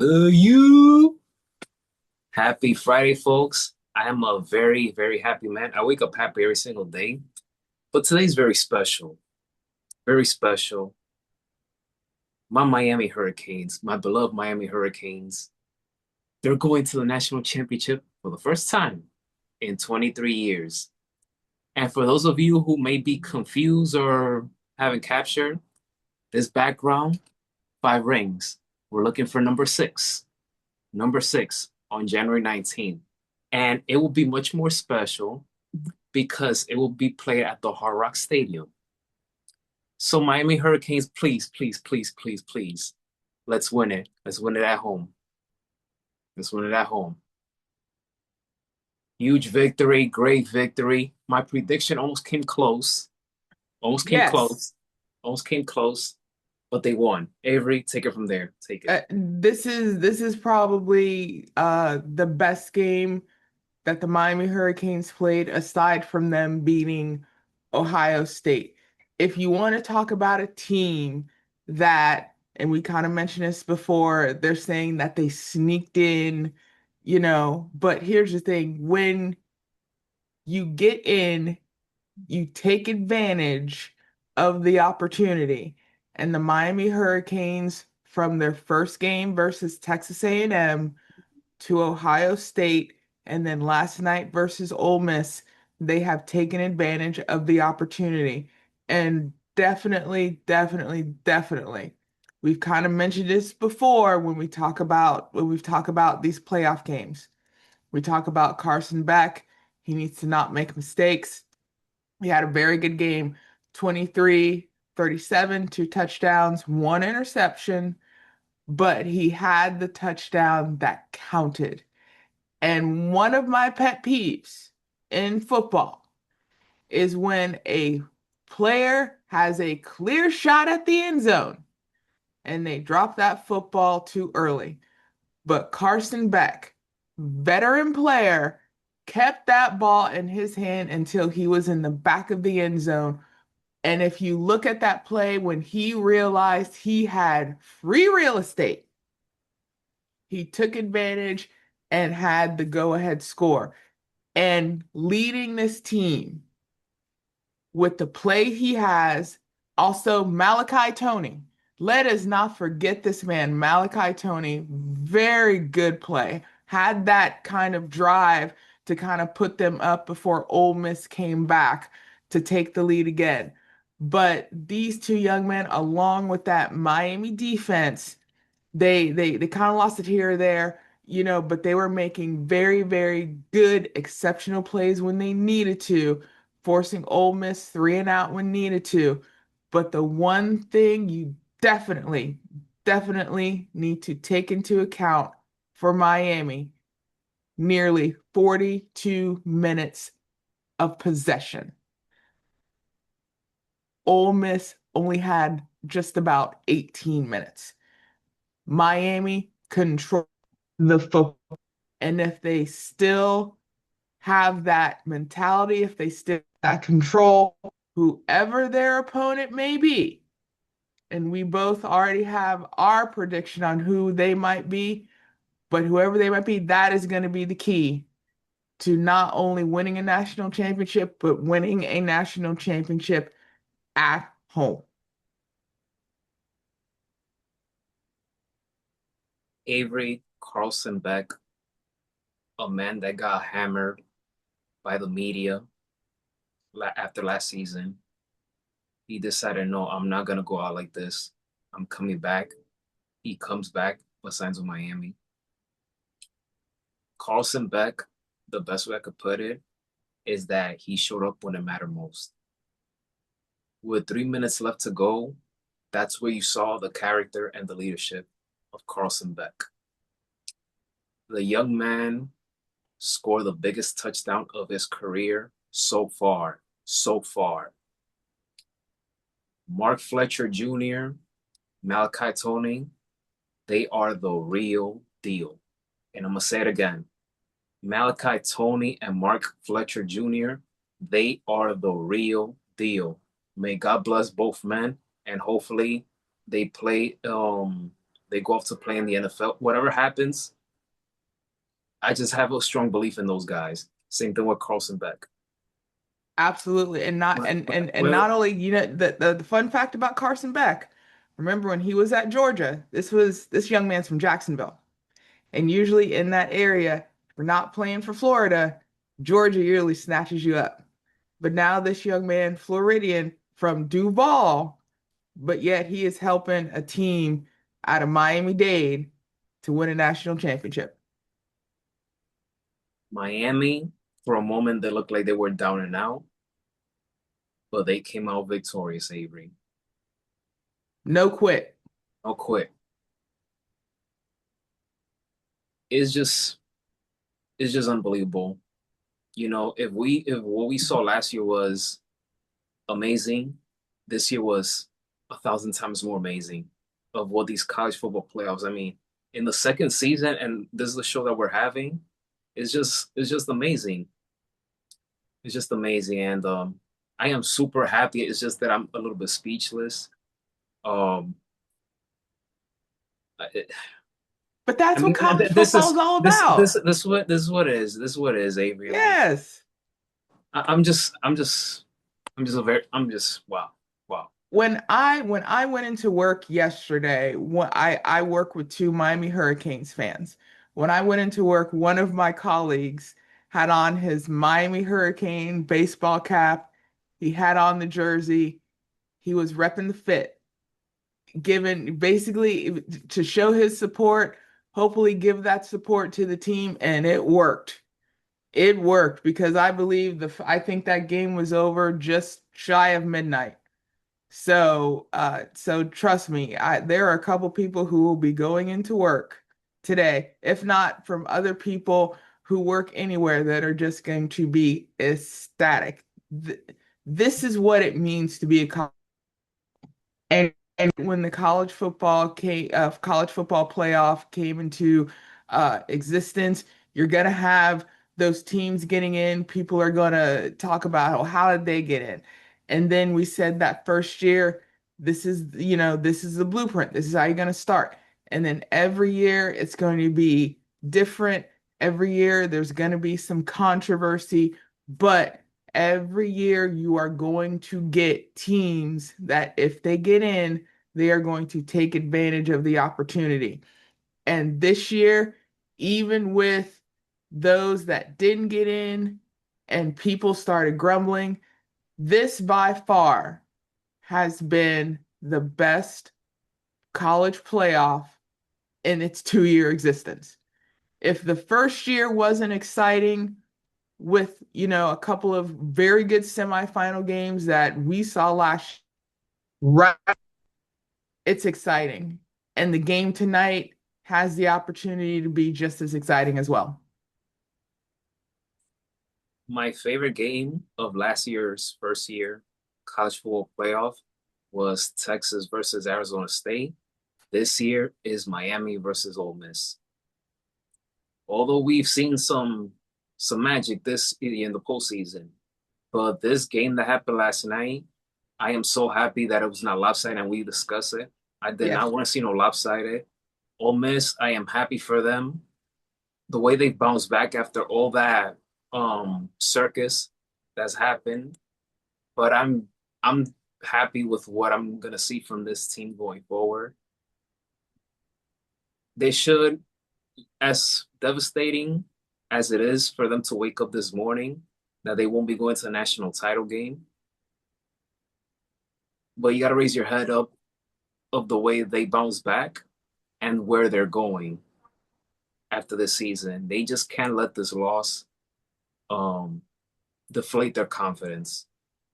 You happy Friday, folks. I am a very, very happy man. I wake up happy every single day, but today's very special. Very special. My Miami Hurricanes, my beloved Miami Hurricanes, they're going to the national championship for the first time in 23 years. And for those of you who may be confused or haven't captured this background, 5 rings. We're looking for number six on January 19th. And it will be much more special because it will be played at the Hard Rock Stadium. So Miami Hurricanes, please, please, please, please, please, let's win it. Let's win it at home. Let's win it at home. Huge victory, great victory. My prediction almost came close. Almost came Yes, close. Almost came close, but they won. Avery, take it from there. Take it. this is probably the best game that the Miami Hurricanes played aside from them beating Ohio State. If you want to talk about a team that, and we kind of mentioned this before, they're saying that they sneaked in, but here's the thing, when you get in, you take advantage of the opportunity. And the Miami Hurricanes, from their first game versus Texas A&M to Ohio State, and then last night versus Ole Miss, they have taken advantage of the opportunity. And definitely, definitely, definitely. We've kind of mentioned this before when we've talked about these playoff games. We talk about Carson Beck. He needs to not make mistakes. He had a very good game, 23, 37, 2 touchdowns, 1 interception, but he had the touchdown that counted. And one of my pet peeves in football is when a player has a clear shot at the end zone and they drop that football too early. But Carson Beck, veteran player, kept that ball in his hand until he was in the back of the end zone. And if you look at that play when he realized he had free real estate, he took advantage and had the go-ahead score. And leading this team with the play he has, also Malachi Tony. Let us not forget this man, Malachi Tony. Very good play. Had that kind of drive to kind of put them up before Ole Miss came back to take the lead again. But these two young men, along with that Miami defense, they kind of lost it here or there, but they were making very, very good, exceptional plays when they needed to, forcing Ole Miss 3 and out when needed to. But the one thing you definitely, definitely need to take into account for Miami, nearly 42 minutes of possession. Ole Miss only had just about 18 minutes. Miami controlled the football. And if they still have that mentality, if they still have that control, whoever their opponent may be, and we both already have our prediction on who they might be, but whoever they might be, that is going to be the key to not only winning a national championship, but winning a national championship at home. Avery Carlson Beck, a man that got hammered by the media after last season. He decided, no, I'm not going to go out like this. I'm coming back. He comes back, but signs with Miami. Carlson Beck, the best way I could put it is that he showed up when it mattered most. With 3 minutes left to go, that's where you saw the character and the leadership of Carlson Beck. The young man scored the biggest touchdown of his career so far. So far. Mark Fletcher Jr., Malachi Tony, they are the real deal. And I'm going to say it again. Malachi Tony and Mark Fletcher Jr., they are the real deal. May God bless both men, and hopefully they play They go off to play in the NFL. Whatever happens, I just have a strong belief in those guys. Same thing with Carlson Beck. Absolutely. And not Well, and well, not only, the fun fact about Carson Beck, remember when he was at Georgia, this young man's from Jacksonville. And usually in that area, if we're not playing for Florida, Georgia usually snatches you up. But now this young man, Floridian from Duval, but yet he is helping a team out of Miami-Dade to win a national championship. Miami, for a moment, they looked like they were down and out, but they came out victorious, Avery. No quit. No quit. It's just it's just unbelievable. If what we saw last year was amazing, this year was 1,000 times more amazing of what these college football playoffs. I mean, in the second season, and this is the show that we're having, it's just amazing. It's just amazing, and I am super happy. It's just that I'm a little bit speechless. Um, I, But I that's what mean, college this football is is all this this about. this is what it is. This is what it is, Avery. I mean, Yes. I'm just wow, wow. When I went into work yesterday, I work with two Miami Hurricanes fans. When I went into work, one of my colleagues had on his Miami Hurricane baseball cap. He had on the jersey. He was repping the fit, given basically to show his support, hopefully give that support to the team, and it worked. It worked because I think that game was over just shy of midnight. So trust me, there are a couple people who will be going into work today, if not from other people who work anywhere that are just going to be ecstatic. This is what it means to be a college. And when the college football playoff came into existence, you're gonna have those teams getting in. People are gonna talk about, oh, how did they get in? And then we said that first year, this is the blueprint. This is how you're gonna start. And then every year it's going to be different. Every year there's gonna be some controversy, but every year you are going to get teams that if they get in, they are going to take advantage of the opportunity. And this year, even with those that didn't get in and people started grumbling, this by far has been the best college playoff in its 2 year existence. If the first year wasn't exciting, with, a couple of very good semifinal games that we saw last, right, it's exciting. And the game tonight has the opportunity to be just as exciting as well. My favorite game of last year's first year college football playoff was Texas versus Arizona State. This year is Miami versus Ole Miss. Although we've seen some magic this in the postseason, but this game that happened last night, I am so happy that it was not lopsided and we discussed it. I did Yes, not want to see no lopsided. Ole Miss, I am happy for them. The way they bounced back after all that circus that's happened. But I'm happy with what I'm gonna see from this team going forward. They should, as devastating as it is for them to wake up this morning, that they won't be going to the national title game. But you gotta raise your head up of the way they bounce back and where they're going after this season. They just can't let this loss um deflate their confidence.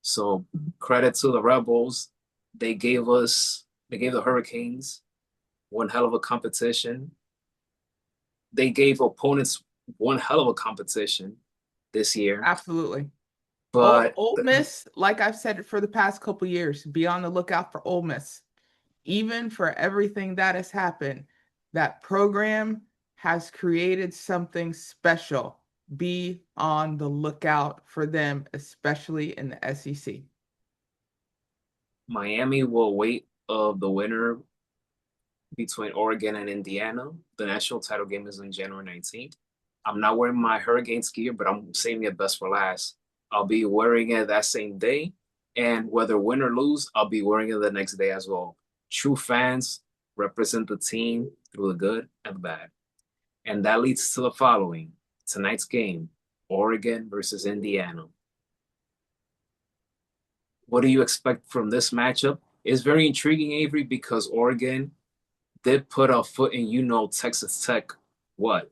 So credit to the Rebels. They gave the Hurricanes one hell of a competition. They gave opponents one hell of a competition this year. absolutely. But Ole Miss, like I've said it for the past couple years, be on the lookout for Ole Miss. Even for everything that has happened, that program has created something special. Be on the lookout for them, especially in the SEC. Miami will wait of the winner between Oregon and Indiana. The national title game is on January 19th. I'm not wearing my Hurricanes gear, but I'm saving it best for last. I'll be wearing it that same day. And whether win or lose, I'll be wearing it the next day as well. True fans represent the team through the good and the bad. And that leads to the following tonight's game, Oregon versus Indiana. What do you expect from this matchup? It's very intriguing, Avery, because Oregon did put a foot in, Texas Tech, what?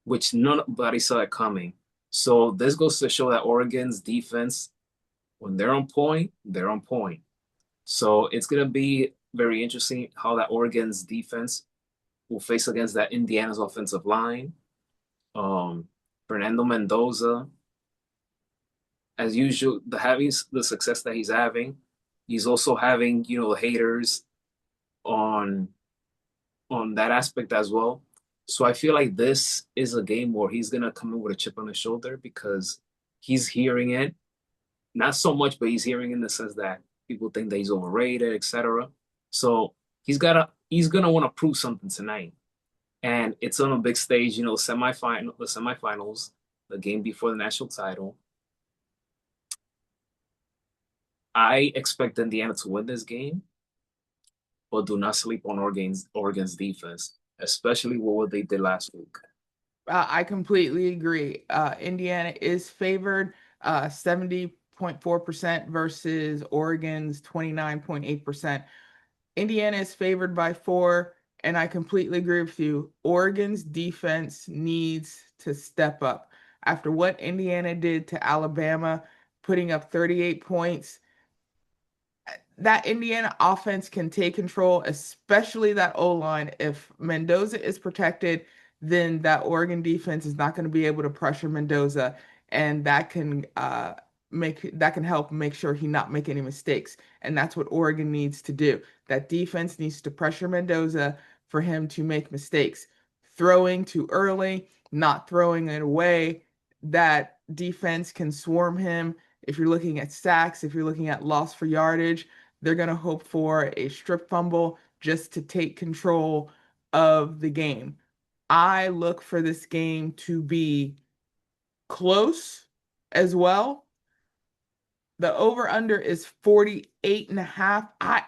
Which nobody saw it coming. So this goes to show that Oregon's defense, when they're on point, they're on point. So it's going to be very interesting how that Oregon's defense will face against that Indiana's offensive line. Um, Fernando Mendoza, as usual, having the success that he's having, he's also having haters on that aspect as well. So I feel like this is a game where he's gonna come in with a chip on his shoulder because he's hearing it, not so much, but he's hearing in the sense that people think that he's overrated, etc. So he's gonna want to prove something tonight, and it's on a big stage. The semifinals, the game before the national title. I expect Indiana to win this game, but do not sleep on Oregon's defense, especially what they did last week. I completely agree. Indiana is favored 70.4% versus Oregon's 29.8%. Indiana is favored by 4, and I completely agree with you. Oregon's defense needs to step up. After what Indiana did to Alabama, putting up 38 points, that Indiana offense can take control, especially that O line. If Mendoza is protected, then that Oregon defense is not going to be able to pressure Mendoza, and that can help make sure he not make any mistakes. And that's what Oregon needs to do. That defense needs to pressure Mendoza for him to make mistakes. Throwing too early, not throwing it away. That defense can swarm him. If you're looking at sacks, if you're looking at loss for yardage, they're going to hope for a strip fumble just to take control of the game. I look for this game to be close as well. The over under is 48 and a half. I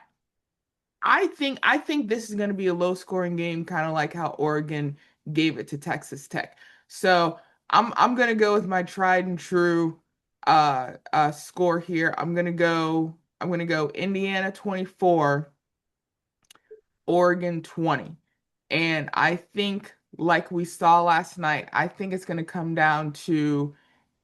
think this is going to be a low scoring game, kind of like how Oregon gave it to Texas Tech. So I'm going to go with my tried and true score here. I'm going to go Indiana 24, Oregon 20. And I think, like we saw last night, I think it's going to come down to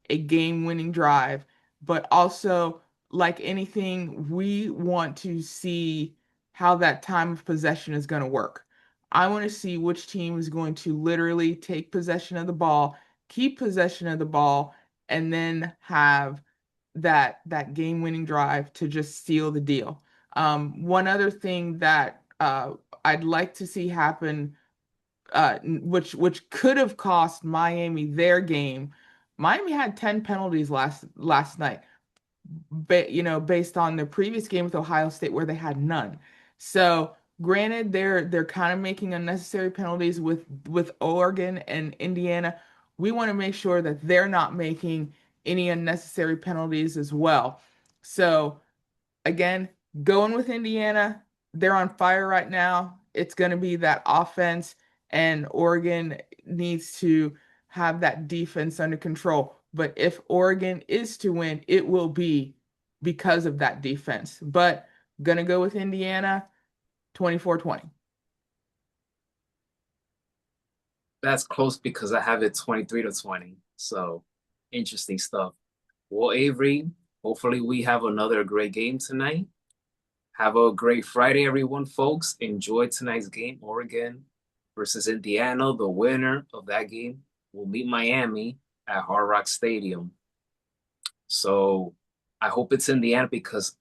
a game-winning drive. But also, like anything, we want to see how that time of possession is going to work. I want to see which team is going to literally take possession of the ball, keep possession of the ball, and then have that game-winning drive to just seal the deal. One other thing that I'd like to see happen, which could have cost Miami their game. Miami had 10 penalties last night, based on the previous game with Ohio State where they had none. So granted, they're kind of making unnecessary penalties with Oregon and Indiana. We want to make sure that they're not making any unnecessary penalties as well. So again, going with Indiana, they're on fire right now. It's going to be that offense, and Oregon needs to have that defense under control. But if Oregon is to win, it will be because of that defense. But going to go with Indiana 24-20. That's close because I have it 23-20. So interesting stuff. Well, Avery, hopefully we have another great game tonight. Have a great Friday, everyone, folks. Enjoy tonight's game, Oregon versus Indiana. The winner of that game will meet Miami at Hard Rock Stadium. So I hope it's Indiana because,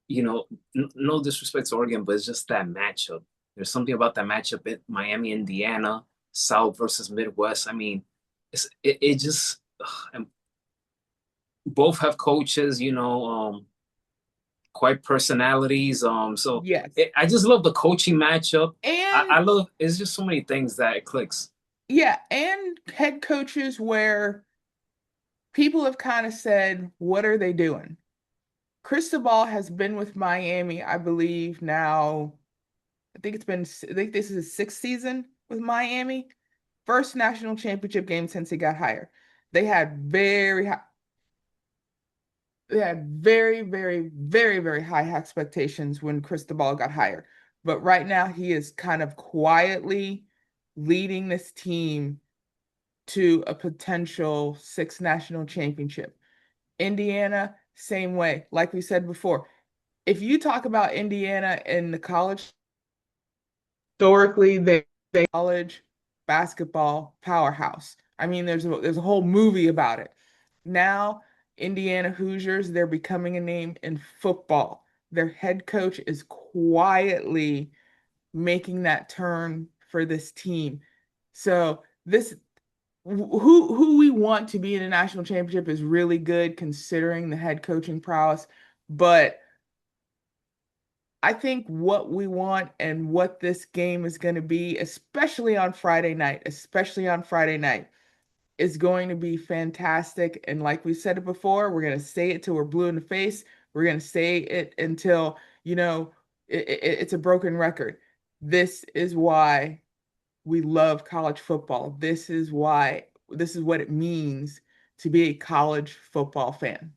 no disrespect to Oregon, but it's just that matchup. There's something about that matchup in Miami, Indiana, South versus Midwest. I mean, it just and both have coaches, quite personalities. So Yes. I just love the coaching matchup. I And love it's just so many things that it clicks. yeah, and head coaches where people have kind of said, what are they doing? Cristobal has been with Miami, I believe now. I think this is his sixth season with Miami. First national championship game since he got hired. They had very high, they had very high expectations when Cristobal got hired. But right now he is kind of quietly leading this team to a potential sixth national championship. Indiana, same way. Like we said before, if you talk about Indiana in the college, historically they college basketball powerhouse. I mean, there's a whole movie about it. Now, Indiana Hoosiers, they're becoming a name in football. Their head coach is quietly making that turn for this team. So this who we want to be in a national championship is really good considering the head coaching prowess. But I think what we want and what this game is going to be, especially on Friday night, is going to be fantastic. And like we said it before, we're going to say it till we're blue in the face. We're going to say it until, it's a broken record. This is why we love college football. This is what it means to be a college football fan.